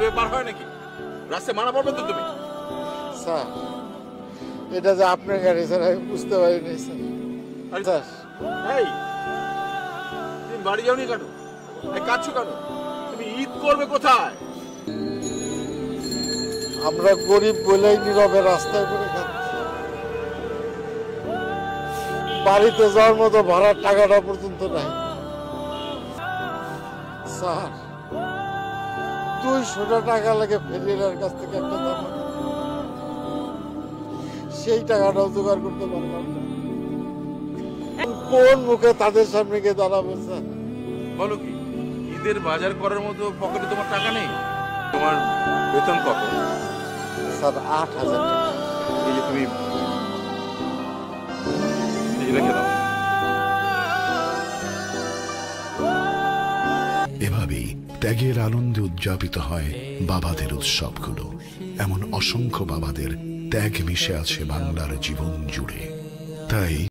এভাবে পার হয় নাকি? রাস্তায় মানা পড়বে তো তুমি। স্যার, এটা যে আপনার গাড়ি স্যার, আমি বুঝতে পারিনি স্যার। স্যার, এই তুমি বাড়ি যাওনি কেন? এই কাঁদছো কেন? তুমি ঈদ করবে কোথায়? আমরা গরিব বলেই নীরবে রাস্তায় পড়ে খাচ্ছি। বাড়িতে যাওয়ার মতো ভাড়ার টাকাটা পর্যন্ত নাই স্যার। 200 টাকা লাগে ফেরিয়ার কাছ থেকে একটা জামা, সেই টাকাটাও জোগাড় করতে পারলাম না। কোন মুখে তাদের সামনে গিয়ে দাঁড়াবো স্যার? বলো কি, ঈদের বাজার করার মতো পকেটে তোমার টাকা নেই? তোমার বেতন কত? স্যার 8,000 টাকা। এই যে তুমি এই রেখে দাও। এভাবেই ত্যাগের আনন্দে উদযাপিত হয় বাবাদের উৎসবগুলো। এমন অসংখ্য বাবাদের ত্যাগ মিশে আছে বাংলার জীবন জুড়ে। তাই